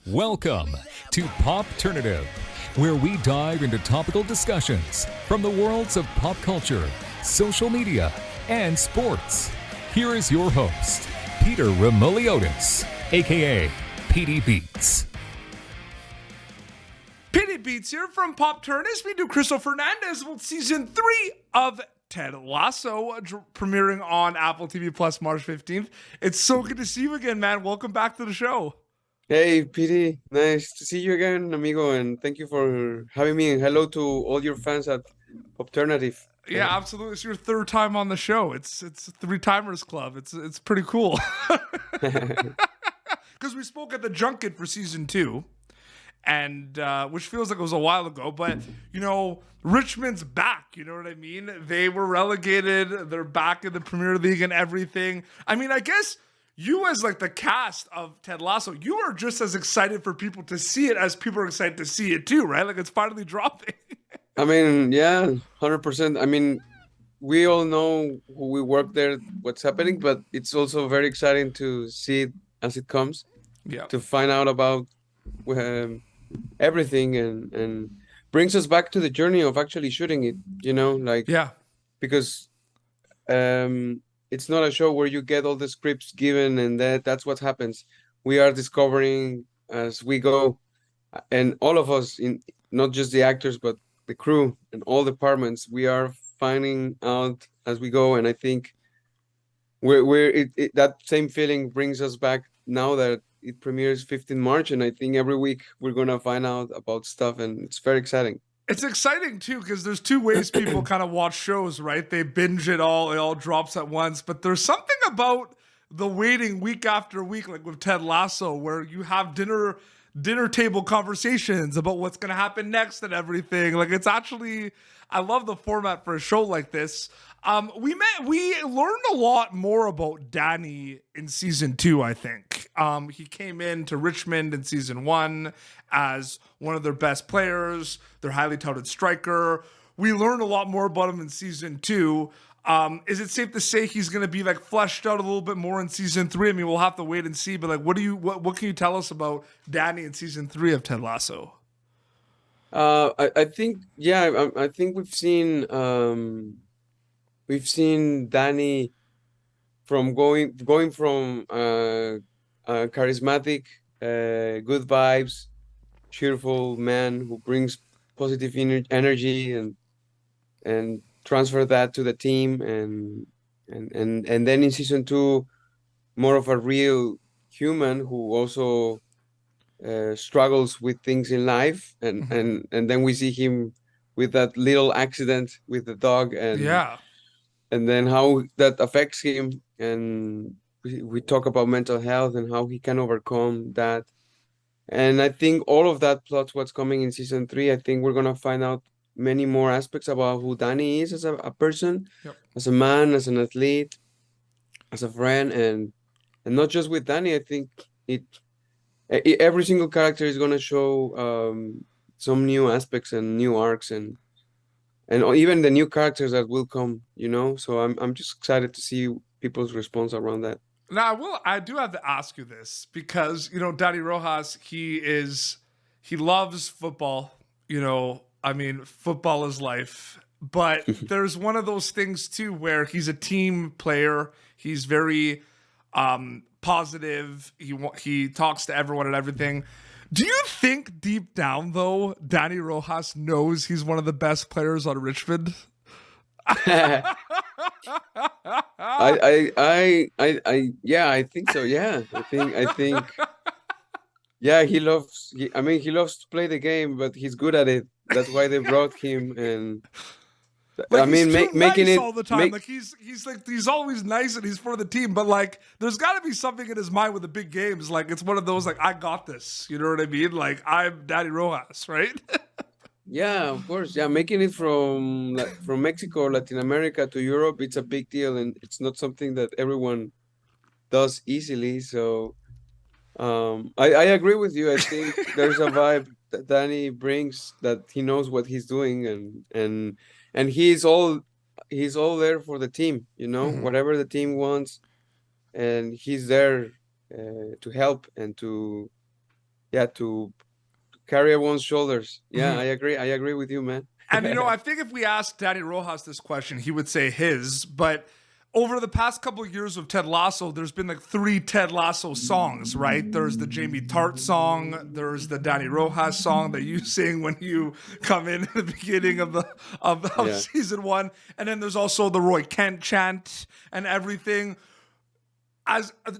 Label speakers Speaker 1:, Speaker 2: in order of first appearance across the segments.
Speaker 1: Welcome to Popternative, where we dive into topical discussions from the worlds of pop culture, social media, and sports. Here is your host, Peter Remoliotis, aka PD Beats.
Speaker 2: PD Beats here from Popternative. We do Cristo Fernández with season 3 of Ted Lasso, premiering on AppleTV Plus March 15th. It's so good to see you again, man. Welcome back to the show.
Speaker 3: Hey, PD, nice to see you again, amigo, and thank you for having me. And hello to all your fans at Popternative.
Speaker 2: Yeah, absolutely. It's your third time on the show. It's Three Timers Club. It's pretty cool. Because we spoke at the junket for season 2, and which feels like it was a while ago, but you know, Richmond's back. You know what I mean? They were relegated. They're back in the Premier League and everything. I mean, I guess you as like the cast of Ted Lasso, you are just as excited for people to see it as people are excited to see it too, right? Like it's finally dropping.
Speaker 3: I mean, yeah, 100%. I mean, we all know who we work there, what's happening, but it's also very exciting to see it as it comes.
Speaker 2: Yeah.
Speaker 3: To find out about everything and brings us back to the journey of actually shooting it, you know, like,
Speaker 2: Yeah.
Speaker 3: because it's not a show where you get all the scripts given and that's what happens. We are discovering as we go, and all of us, in not just the actors but the crew and all departments, we are finding out as we go. And I think that same feeling brings us back now that it premieres 15 March, and I think every week we're gonna find out about stuff, and it's very exciting.
Speaker 2: It's exciting too because there's two ways people kind of watch shows, right? They binge it all drops at once. But there's something about the waiting week after week, like with Ted Lasso, where you have dinner table conversations about what's going to happen next and everything. Like it's actually, I love the format for a show like this. We learned a lot more about Danny in season 2, I think. He came into Richmond in season 1 as one of their best players, their highly touted striker. We learned a lot more about him in season 2. Is it safe to say he's going to be like fleshed out a little bit more in season 3? I mean, we'll have to wait and see. But like, what can you tell us about Danny in season 3 of Ted Lasso?
Speaker 3: I think, yeah, I think we've seen Danny from going from charismatic, good vibes, cheerful man who brings positive energy and transfer that to the team, and then in season 2, more of a real human who also struggles with things in life, and then we see him with that little accident with the dog, and then how that affects him, and we talk about mental health and how he can overcome that. And I think all of that plus what's coming in season 3, I think we're gonna find out many more aspects about who Danny is as a person, as a man, as an athlete, as a friend, and not just with Danny. I think every single character is gonna show some new aspects and new arcs, and even the new characters that will come, you know. So I'm just excited to see people's response around that.
Speaker 2: Now, I do have to ask you this because, you know, Danny Rojas, he loves football. You know, I mean, football is life. But there's one of those things, too, where he's a team player. He's very positive. He talks to everyone and everything. Do you think deep down, though, Danny Rojas knows he's one of the best players on Richmond?
Speaker 3: I think so. Yeah, I think yeah, he loves to play the game, but he's good at it. That's why they brought him. And
Speaker 2: like,
Speaker 3: I mean, making
Speaker 2: nice
Speaker 3: it
Speaker 2: all the time. Like he's always nice and he's for the team, but like there's got to be something in his mind with the big games. Like it's one of those like, I got this. You know what I mean? Like I'm Danny Rojas, right?
Speaker 3: Yeah, of course. Yeah, making it from Mexico, Latin America to Europe, it's a big deal, and it's not something that everyone does easily. So I agree with you. I think there's a vibe that Danny brings, that he knows what he's doing, and he's all there for the team, you know, whatever the team wants, and he's there to help and to yeah, to carry everyone's shoulders. Yeah,
Speaker 2: Mhm.
Speaker 3: I agree with you, man.
Speaker 2: And I think if we asked Danny Rojas this question, he would say his. But over the past couple of years of Ted Lasso, there's been like 3 Ted Lasso songs, right? There's the Jamie Tart song, there's the Danny Rojas song that you sing when you come in at the beginning of the of
Speaker 3: Yeah.
Speaker 2: season 1, and then there's also the Roy Kent chant and everything.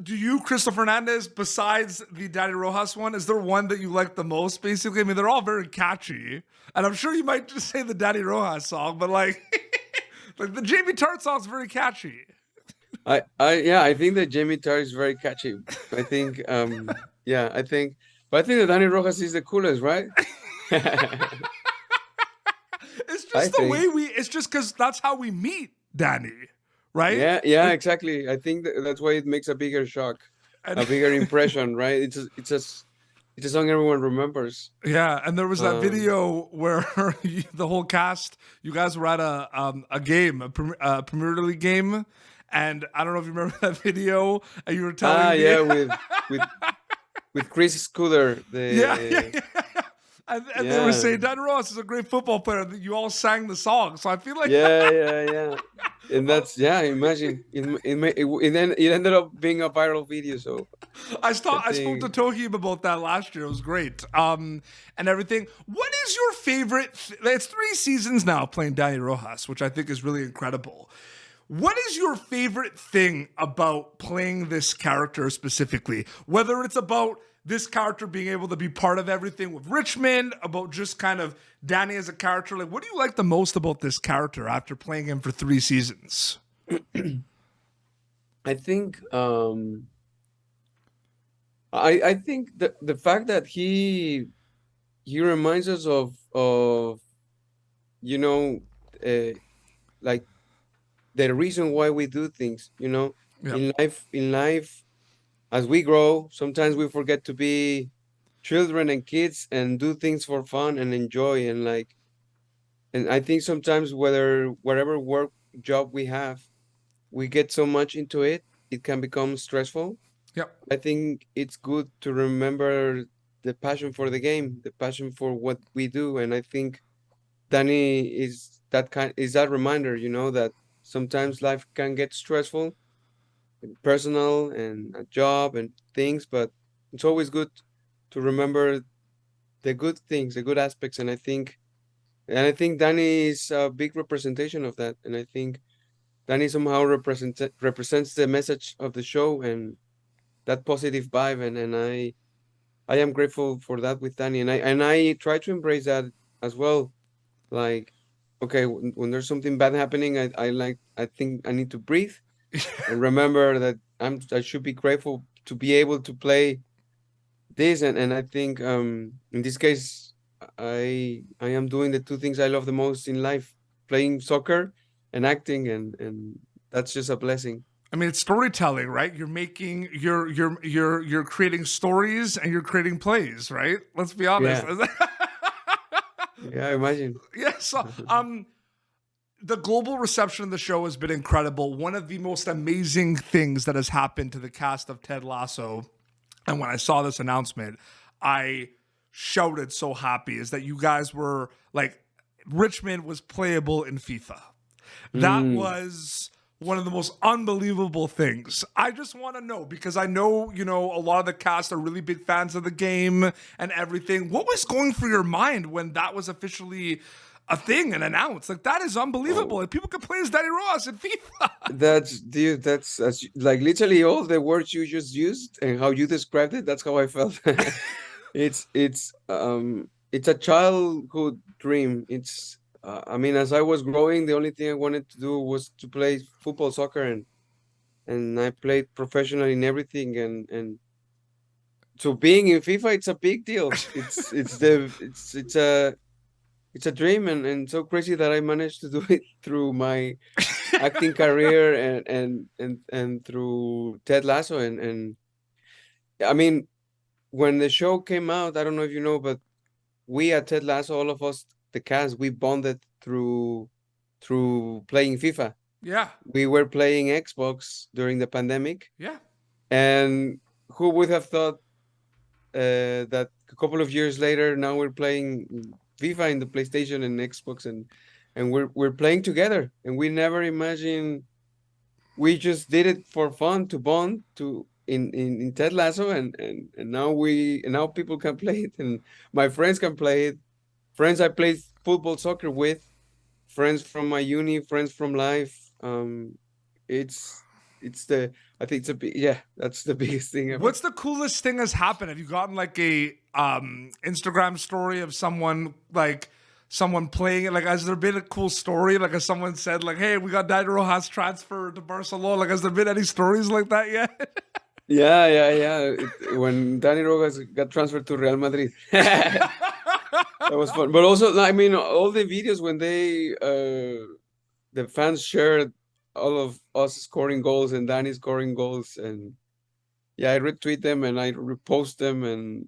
Speaker 2: Do you, Cristo Fernandez, besides the Danny Rojas one, is there one that you like the most? Basically, I mean, they're all very catchy, and I'm sure you might just say the Danny Rojas song, but like, like the Jamie Tart song's very catchy.
Speaker 3: I think that Jamie Tart is very catchy. I think, yeah, but I think that Danny Rojas is the coolest, right?
Speaker 2: It's
Speaker 3: I
Speaker 2: just the
Speaker 3: think.
Speaker 2: way it's just because that's how we meet Danny, right?
Speaker 3: Yeah,
Speaker 2: Like,
Speaker 3: exactly. I think that's why it makes a bigger shock,
Speaker 2: and,
Speaker 3: a bigger impression, right? It's a song everyone remembers.
Speaker 2: yeah, and there was that video where the whole cast, you guys were at a game, a Premier League game, and I don't know if you remember that video, and you were telling me,
Speaker 3: Yeah, with Chris Scooter,
Speaker 2: yeah. And they were
Speaker 3: Yeah.
Speaker 2: saying Dan Ross is a great football player. That you all sang the song, so I feel like
Speaker 3: Yeah. And that's imagine it ended up being a viral video. So
Speaker 2: I spoke to
Speaker 3: think
Speaker 2: Tohib about that last year. It was great. And everything. What is your favorite? It's 3 seasons now playing Danny Rojas, which I think is really incredible. What is your favorite thing about playing this character specifically? Whether it's about this character being able to be part of everything with Richmond, about just kind of Danny as a character. Like, what do you like the most about this character after playing him for 3 seasons?
Speaker 3: I think I think the fact that he reminds us of you know like the reason why we do things,
Speaker 2: Yeah.
Speaker 3: in life as we grow, sometimes we forget to be children and kids and do things for fun and enjoy and I think sometimes whatever work job we have, we get so much into it, it can become stressful.
Speaker 2: Yep.
Speaker 3: I think it's good to remember the passion for the game, the passion for what we do, and I think Danny is that reminder, that sometimes life can get stressful, and personal and a job and things, but it's always good to remember the good things, the good aspects, and I think Danny is a big representation of that, and I think Danny somehow represents the message of the show and that positive vibe, and I am grateful for that with Danny, and I try to embrace that as well. Like, okay, when there's something bad happening, I think I need to breathe and remember that I should be grateful to be able to play this, and I think in this case I am doing the 2 things I love the most in life, playing soccer and acting, and that's just a blessing.
Speaker 2: I mean, it's storytelling, right? You're making you're creating stories and you're creating plays, right? Let's be honest.
Speaker 3: Yeah. Yeah, imagine.
Speaker 2: Yeah. So, the global reception of the show has been incredible. One of the most amazing things that has happened to the cast of Ted Lasso, and when I saw this announcement, I shouted so happy, is that you guys were like, Richmond was playable in FIFA. That was one of the most unbelievable things. I just want to know, because I know, a lot of the cast are really big fans of the game and everything. What was going through your mind when that was officially a thing and announced? Like, that is unbelievable.
Speaker 3: Oh.
Speaker 2: And people can play as Danny Ross in FIFA.
Speaker 3: That's like literally all the words you just used and how you described it. That's how I felt. It's a childhood dream. I mean, as I was growing, the only thing I wanted to do was to play football, soccer, and I played professionally in everything. And so being in FIFA, it's a big deal. It's a dream, and so crazy that I managed to do it through my acting career and through Ted Lasso, and I mean, when the show came out, I don't know if you know, but we at Ted Lasso, all of us, the cast, we bonded through playing FIFA.
Speaker 2: Yeah.
Speaker 3: We were playing Xbox during the pandemic,
Speaker 2: Yeah.
Speaker 3: and who would have thought that a couple of years later, now we're playing FIFA in the PlayStation and Xbox, and we're playing together. And we never imagined. We just did it for fun to bond in Ted Lasso, and now people can play it, and my friends can play it. Friends I played football, soccer with, friends from my uni, friends from life. It's the I think that's the biggest thing ever.
Speaker 2: What's the coolest thing has happened? Have you gotten like a Instagram story of someone playing it? Like, has there been a cool story? Like, has someone said like, "Hey, we got Dani Rojas transferred to Barcelona"? Like, has there been any stories like that yet?
Speaker 3: Yeah. When Dani Rojas got transferred to Real Madrid, that was fun. But also, I mean, all the videos when the fans shared all of us scoring goals and Danny scoring goals, and I retweet them and I repost them, and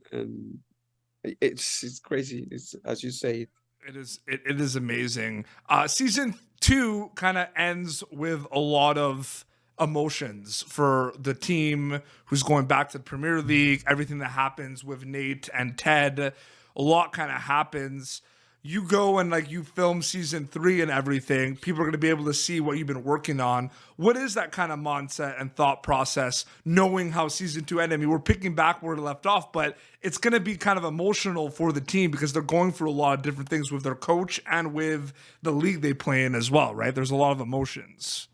Speaker 3: it's crazy. It's as you say.
Speaker 2: It is amazing. Season 2 kind of ends with a lot of emotions for the team who's going back to the Premier League. Everything that happens with Nate and Ted, a lot kind of happens. You go and like you film season 3 and everything. People are going to be able to see what you've been working on. What is that kind of mindset and thought process, knowing how season 2 ended? I mean, we're picking back where it left off, but it's going to be kind of emotional for the team because they're going through a lot of different things with their coach and with the league they play in as well, right? There's a lot of emotions.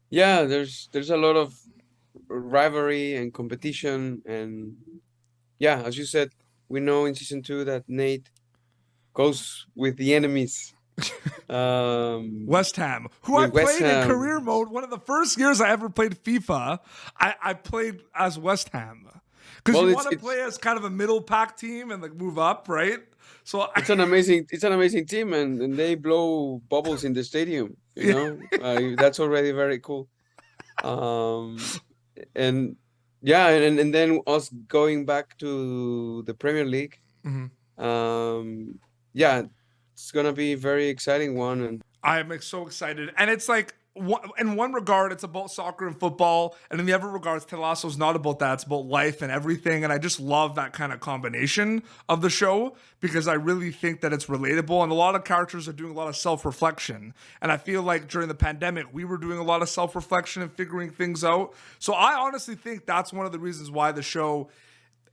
Speaker 3: Yeah, there's a lot of rivalry and competition, and yeah, as you said, we know in season 2 that Nate goes with the enemies.
Speaker 2: West Ham, who I played in career mode. One of the first years I ever played FIFA, I played as West Ham. Because you want to play as kind of a middle pack team and like move up, right? So
Speaker 3: it's an amazing team, and they blow bubbles in the stadium. You know, that's already very cool. And yeah, and then us going back to the Premier League.
Speaker 2: Mm-hmm.
Speaker 3: Yeah, it's gonna be a very exciting one, and
Speaker 2: I'm so excited. And it's like, in one regard, it's about soccer and football, and in the other regards, Ted Lasso is not about that. It's about life and everything. And I just love that kind of combination of the show because I really think that it's relatable. And a lot of characters are doing a lot of self-reflection. And I feel like during the pandemic, we were doing a lot of self-reflection and figuring things out. So I honestly think that's one of the reasons why the show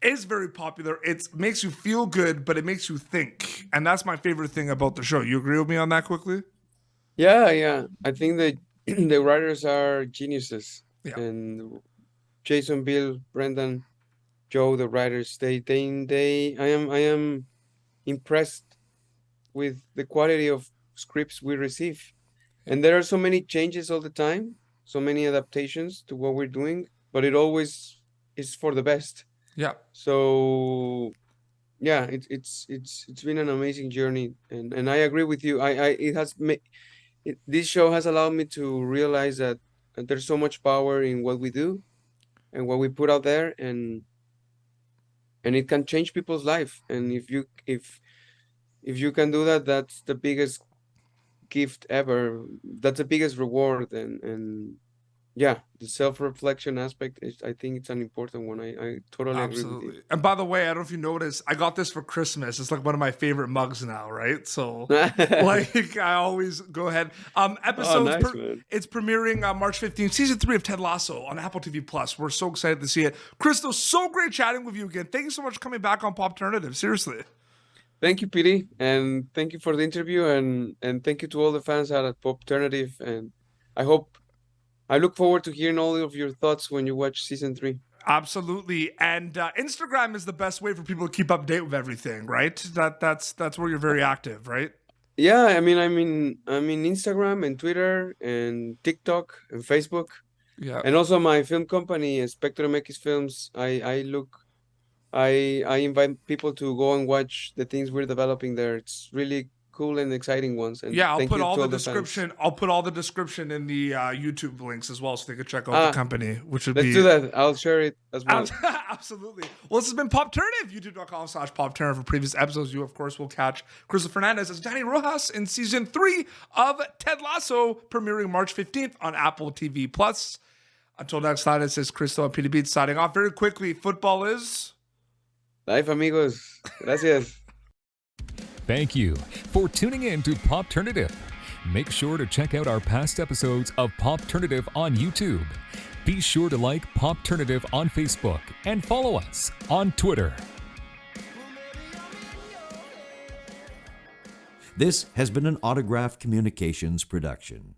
Speaker 2: is very popular. It makes you feel good, but it makes you think. And that's my favorite thing about the show. You agree with me on that quickly?
Speaker 3: Yeah. I think that the writers are geniuses.
Speaker 2: Yeah.
Speaker 3: And Jason, Bill, Brendan, Joe, the writers, I am impressed with the quality of scripts we receive. And there are so many changes all the time, so many adaptations to what we're doing, but it always is for the best.
Speaker 2: Yeah.
Speaker 3: So yeah, it's been an amazing journey, and I agree with you. This show has allowed me to realize that there's so much power in what we do and what we put out there, and it can change people's life. And if you can do that, that's the biggest gift ever. That's the biggest reward, and yeah, the self-reflection aspect is, I think it's an important one. I totally agree with you.
Speaker 2: And by the way, I don't know if you noticed, I got this for Christmas. It's like one of my favorite mugs now, right? So like I always go ahead. It's premiering March 15th, season 3 of Ted Lasso on Apple TV Plus. We're so excited to see it. Cristo, so great chatting with you again. Thank you so much for coming back on Popternative. Seriously.
Speaker 3: Thank you, Pete, and thank you for the interview, and thank you to all the fans out at Popternative, and I look forward to hearing all of your thoughts when you watch season 3.
Speaker 2: Absolutely. And Instagram is the best way for people to keep update with everything, right? That's where you're very active, right?
Speaker 3: Yeah, I mean, Instagram and Twitter and TikTok and Facebook.
Speaker 2: Yeah.
Speaker 3: And also my film company, Spectrum X Films. I invite people to go and watch the things we're developing there. It's really cool and exciting ones. And
Speaker 2: yeah, I'll put all the description. I'll put all the description in the YouTube links as well, so they can check out the company. Let's
Speaker 3: do that. I'll share it as well.
Speaker 2: Absolutely. Well, this has been Popternative. YouTube.com/Popternative for previous episodes. You, of course, will catch Cristo Fernández as Dani Rojas in season 3 of Ted Lasso, premiering March 15th on Apple TV Plus. Until next time, it says Cristo and Peter Beats signing off very quickly. Football is
Speaker 3: Life, amigos. Gracias.
Speaker 1: Thank you for tuning in to Popternative. Make sure to check out our past episodes of Popternative on YouTube. Be sure to like Popternative on Facebook and follow us on Twitter.
Speaker 4: This has been an Autograph Communications production.